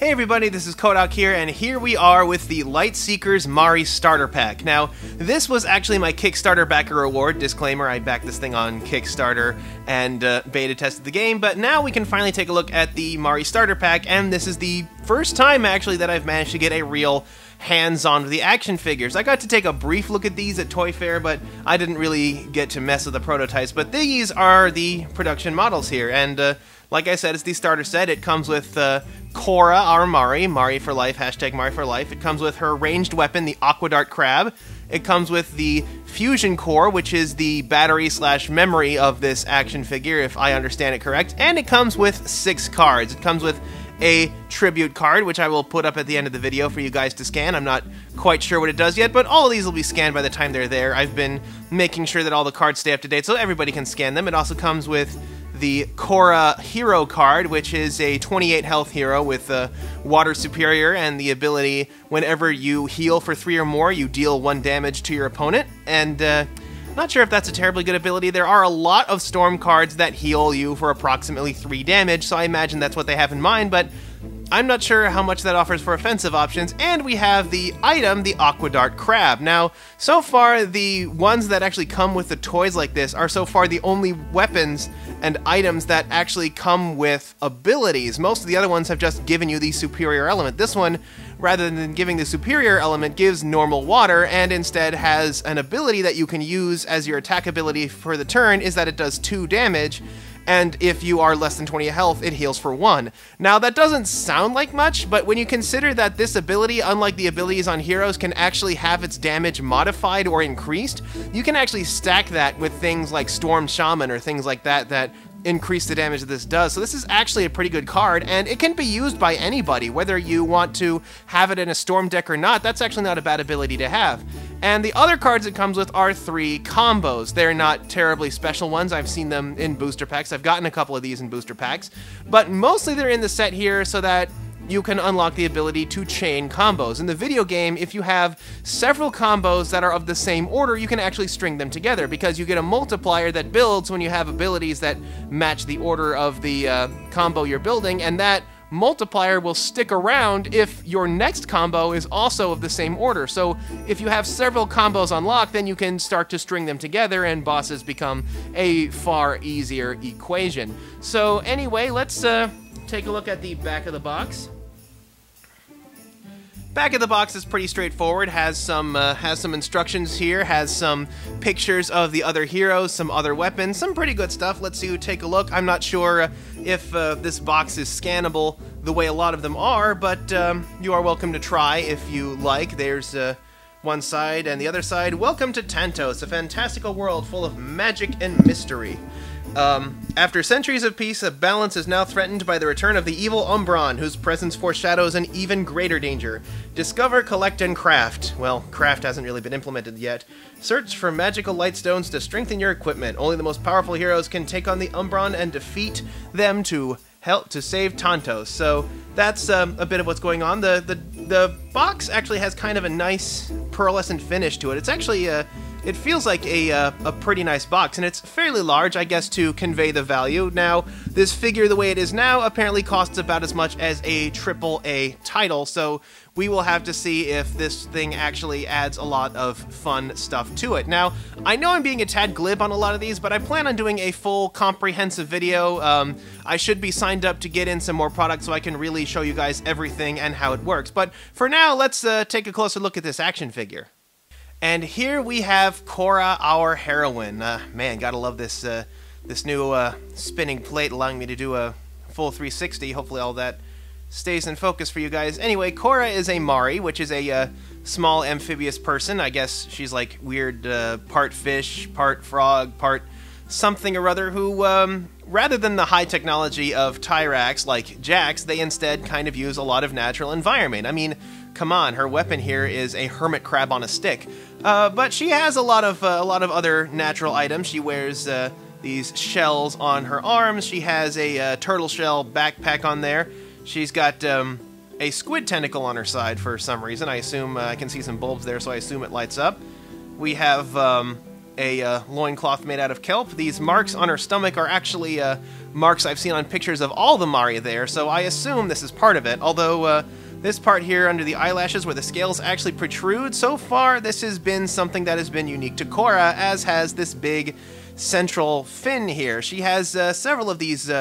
Hey everybody, this is Kohdok here, and here we are with the Lightseekers Mari Starter Pack. Now, this was actually my Kickstarter backer reward. Disclaimer, I backed this thing on Kickstarter and beta tested the game, but now we can finally take a look at the Mari Starter Pack, and this is the first time actually that I've managed to get a real hands-on with the action figures. I got to take a brief look at these at Toy Fair, but I didn't really get to mess with the prototypes, but these are the production models here, and like I said, it's the starter set. It comes with Cora, our Mari for life, hashtag Mari for life. It comes with her ranged weapon, the Aquadart Crab. It comes with the fusion core, which is the battery/memory of this action figure, if I understand it correct. And it comes with 6 cards. It comes with a tribute card, which I will put up at the end of the video for you guys to scan. I'm not quite sure what it does yet, but all of these will be scanned by the time they're there. I've been making sure that all the cards stay up to date so everybody can scan them. It also comes with the Kora hero card, which is a 28 health hero with water superior and the ability whenever you heal for 3 or more, you deal 1 damage to your opponent. And not sure if that's a terribly good ability. There are a lot of storm cards that heal you for approximately 3 damage, so I imagine that's what they have in mind, but I'm not sure how much that offers for offensive options. And we have the item, the Aquadart Crab. Now, so far, the ones that actually come with the toys like this are so far the only weapons and items that actually come with abilities. Most of the other ones have just given you the superior element. This one, rather than giving the superior element, gives normal water and instead has an ability that you can use as your attack ability for the turn, is that it does 2 damage. And if you are less than 20 health, it heals for 1. Now, that doesn't sound like much, but when you consider that this ability, unlike the abilities on heroes, can actually have its damage modified or increased, you can actually stack that with things like Storm Shaman or things like that that increase the damage that this does. So this is actually a pretty good card, and it can be used by anybody, whether you want to have it in a Storm deck or not. That's actually not a bad ability to have. And the other cards it comes with are 3 combos. They're not terribly special ones. I've seen them in booster packs. I've gotten a couple of these in booster packs, but mostly they're in the set here so that you can unlock the ability to chain combos. In the video game, if you have several combos that are of the same order, you can actually string them together because you get a multiplier that builds when you have abilities that match the order of the combo you're building, and that multiplier will stick around if your next combo is also of the same order. So if you have several combos unlocked, then you can start to string them together and bosses become a far easier equation. So anyway, let's take a look at the back of the box. Back of the box is pretty straightforward, has some instructions here, has some pictures of the other heroes, some other weapons, some pretty good stuff. Let's see, take a look. I'm not sure if this box is scannable the way a lot of them are, but you are welcome to try if you like. There's one side and the other side. Welcome to Tantos, a fantastical world full of magic and mystery. After centuries of peace, a balance is now threatened by the return of the evil Umbron, whose presence foreshadows an even greater danger. Discover, collect, and craft. Well, craft hasn't really been implemented yet. Search for magical lightstones to strengthen your equipment. Only the most powerful heroes can take on the Umbron and defeat them to help to save Tantos. So that's a bit of what's going on. The box actually has kind of a nice pearlescent finish to it. It's actually it feels like a pretty nice box, and it's fairly large, I guess, to convey the value. Now, this figure, the way it is now, apparently costs about as much as a AAA title, so we will have to see if this thing actually adds a lot of fun stuff to it. Now, I know I'm being a tad glib on a lot of these, but I plan on doing a full comprehensive video. I should be signed up to get in some more products so I can really show you guys everything and how it works. But for now, let's take a closer look at this action figure. And here we have Cora, our heroine. Man, gotta love this this new spinning plate allowing me to do a full 360. Hopefully all that stays in focus for you guys. Anyway, Cora is a Mari, which is a small amphibious person. I guess she's like weird part fish, part frog, part something or other, who rather than the high technology of Tyrax like Jax, they instead kind of use a lot of natural environment. I mean, come on, her weapon here is a hermit crab on a stick. But she has a lot of other natural items. She wears these shells on her arms. She has a turtle shell backpack on there. She's got a squid tentacle on her side for some reason. I assume I can see some bulbs there, so I assume it lights up. We have a loincloth made out of kelp. These marks on her stomach are actually marks I've seen on pictures of all the Mari there, so I assume this is part of it, although this part here under the eyelashes where the scales actually protrude, so far this has been something that has been unique to Cora, as has this big central fin here. She has several of these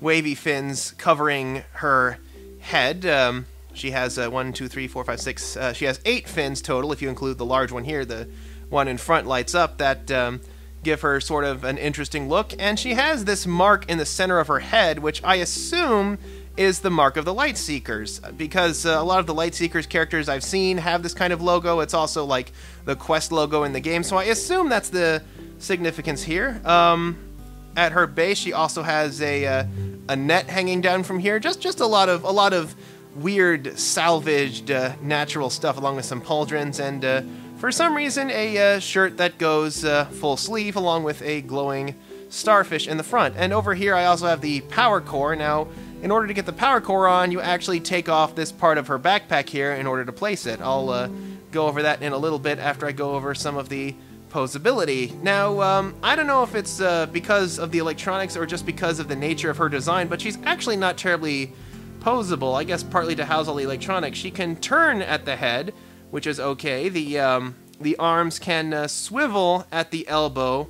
wavy fins covering her head. She has 1, 2, 3, 4, 5, 6. She has 8 fins total, if you include the large one here. The one in front lights up. That give her sort of an interesting look. And she has this mark in the center of her head, which I assume is the mark of the Lightseekers, because a lot of the Lightseekers characters I've seen have this kind of logo. It's also like the quest logo in the game, so I assume that's the significance here. At her base, she also has a net hanging down from here. Just a lot of weird salvaged natural stuff, along with some pauldrons, and for some reason a shirt that goes full sleeve, along with a glowing starfish in the front. And over here, I also have the power core. Now, in order to get the power core on, you actually take off this part of her backpack here in order to place it. I'll go over that in a little bit after I go over some of the posability. Now, I don't know if it's because of the electronics or just because of the nature of her design, but she's actually not terribly posable. I guess partly to house all the electronics. She can turn at the head, which is okay. The arms can swivel at the elbow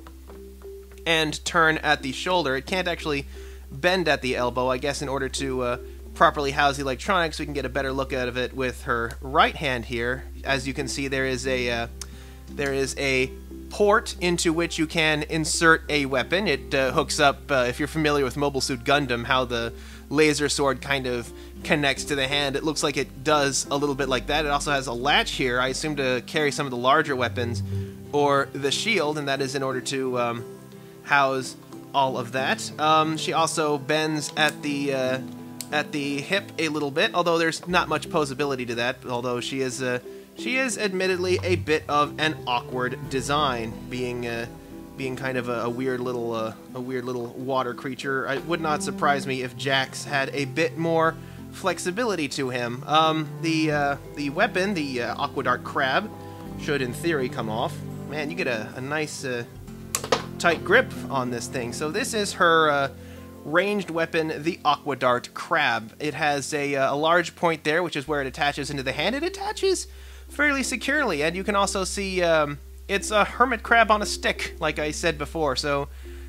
and turn at the shoulder. It can't actually bend at the elbow. I guess in order to properly house the electronics, we can get a better look out of it with her right hand here. As you can see, there is a port into which you can insert a weapon. It hooks up, if you're familiar with Mobile Suit Gundam, how the laser sword kind of connects to the hand. It looks like it does a little bit like that. It also has a latch here, I assume to carry some of the larger weapons, or the shield, and that is in order to house all of that. She also bends at the hip a little bit, although there's not much posability to that, although she is admittedly a bit of an awkward design, being kind of a weird little water creature. It would not surprise me if Jax had a bit more flexibility to him. The weapon, the Aquadart Crab, should in theory come off. Man, you get a nice tight grip on this thing. So this is her ranged weapon, the Aquadart Crab. It has a large point there, which is where it attaches into the hand. It attaches fairly securely, and you can also see it's a hermit crab on a stick, like I said before. So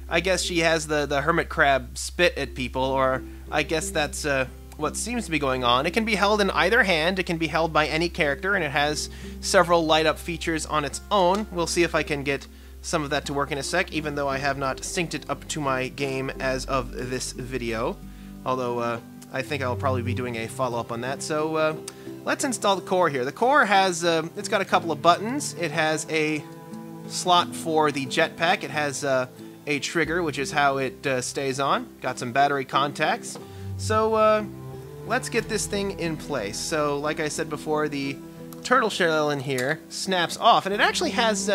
I guess she has the hermit crab spit at people, or I guess that's what seems to be going on. It can be held in either hand, it can be held by any character, and it has several light-up features on its own. We'll see if I can get some of that to work in a sec, even though I have not synced it up to my game as of this video. Although, I think I'll probably be doing a follow-up on that. So, let's install the core here. The core has, it's got a couple of buttons. It has a slot for the jetpack. It has a trigger, which is how it stays on. Got some battery contacts. So, let's get this thing in place. So, like I said before, the turtle shell in here snaps off, and it actually has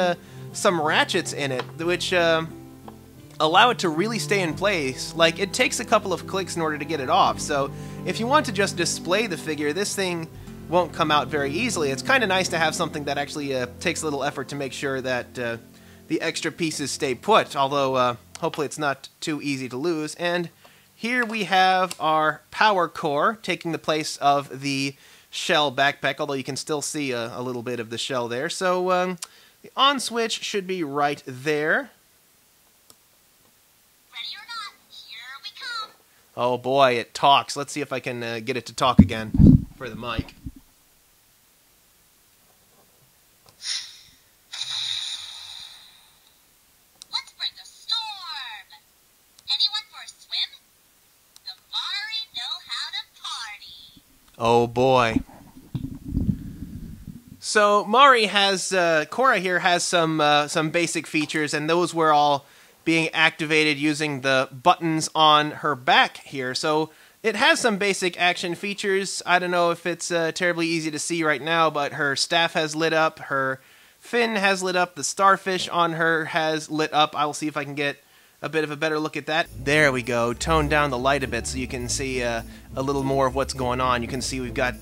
some ratchets in it, which allow it to really stay in place. Like, it takes a couple of clicks in order to get it off, so if you want to just display the figure, this thing won't come out very easily. It's kind of nice to have something that actually takes a little effort to make sure that the extra pieces stay put, although hopefully it's not too easy to lose. And here we have our power core taking the place of the shell backpack, although you can still see a little bit of the shell there. So the on switch should be right there. Ready or not, here we come. Oh boy, it talks. Let's see if I can get it to talk again for the mic. Let's bring the storm. Anyone for a swim? The Mari know how to party. Oh boy. So Mari has, Cora here has some basic features, and those were all being activated using the buttons on her back here. So it has some basic action features. I don't know if it's terribly easy to see right now, but her staff has lit up, her fin has lit up, the starfish on her has lit up. I will see if I can get a bit of a better look at that. There we go. Tone down the light a bit so you can see a little more of what's going on. You can see we've got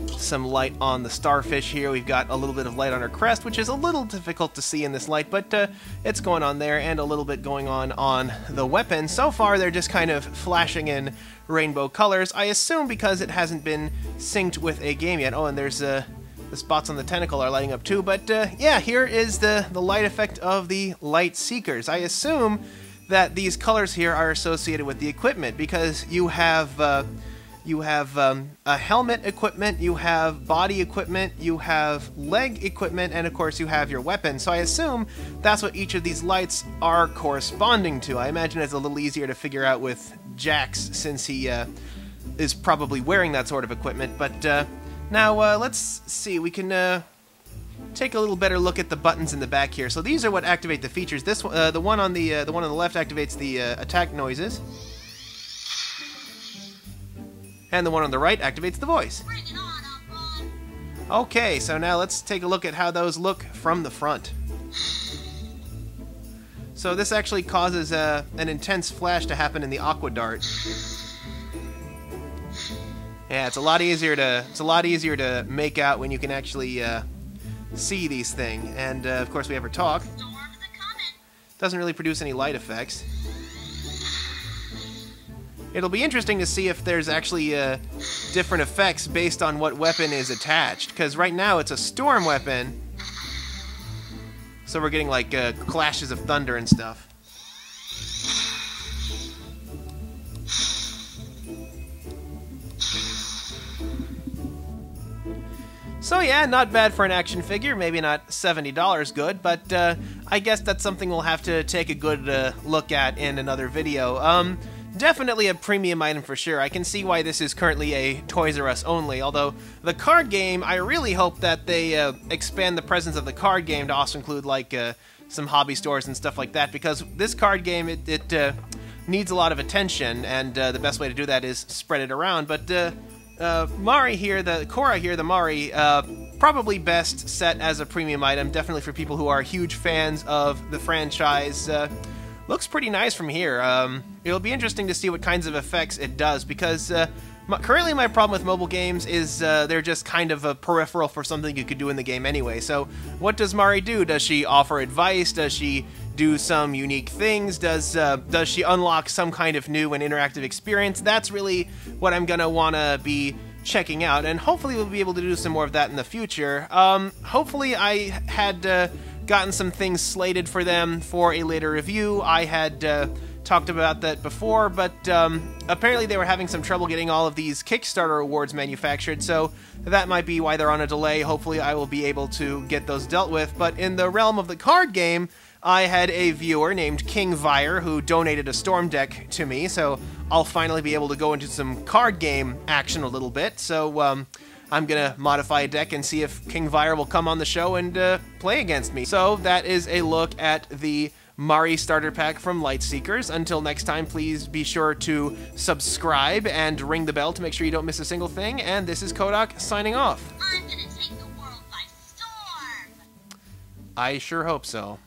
some light on the starfish here. We've got a little bit of light on her crest, which is a little difficult to see in this light, but it's going on there, and a little bit going on the weapon. So far, they're just kind of flashing in rainbow colors, I assume because it hasn't been synced with a game yet. Oh, and there's the spots on the tentacle are lighting up too, but yeah, here is the light effect of the Lightseekers. I assume that these colors here are associated with the equipment, because you have a helmet equipment, you have body equipment, you have leg equipment, and of course you have your weapon. So I assume that's what each of these lights are corresponding to. I imagine it's a little easier to figure out with Jax, since he is probably wearing that sort of equipment. But now let's see, we can take a little better look at the buttons in the back here. So these are what activate the features. This the one on the left activates the attack noises, and the one on the right activates the voice. Bring it on, Aqua. Okay, so now let's take a look at how those look from the front. So this actually causes an intense flash to happen in the Aquadart. Yeah, it's a lot easier to make out when you can actually see these things. And of course we have her talk. Storm's a-comin'. Doesn't really produce any light effects. It'll be interesting to see if there's actually different effects based on what weapon is attached, because right now it's a storm weapon, so we're getting like clashes of thunder and stuff. So yeah, not bad for an action figure. Maybe not $70 good, but I guess that's something we'll have to take a good look at in another video. Definitely a premium item for sure. I can see why this is currently a Toys R Us only, although the card game, I really hope that they expand the presence of the card game to also include like some hobby stores and stuff like that, because this card game, it needs a lot of attention, and the best way to do that is spread it around. But Mari here, the Cora here, the Mari, probably best set as a premium item, definitely for people who are huge fans of the franchise. Looks pretty nice from here. It'll be interesting to see what kinds of effects it does, because currently my problem with mobile games is they're just kind of a peripheral for something you could do in the game anyway. So what does Mari do? Does she offer advice? Does she do some unique things? Does she unlock some kind of new and interactive experience? That's really what I'm gonna want to be checking out, and hopefully we'll be able to do some more of that in the future. Hopefully I had gotten some things slated for them for a later review. I had talked about that before, but apparently they were having some trouble getting all of these Kickstarter awards manufactured, so that might be why they're on a delay. Hopefully I will be able to get those dealt with. But in the realm of the card game, I had a viewer named King Vire who donated a Storm deck to me, so I'll finally be able to go into some card game action a little bit. So I'm gonna modify a deck and see if King Vire will come on the show and play against me. So that is a look at the Mari starter pack from Lightseekers. Until next time, please be sure to subscribe and ring the bell to make sure you don't miss a single thing. And this is Kohdok signing off. I'm gonna take the world by storm. I sure hope so.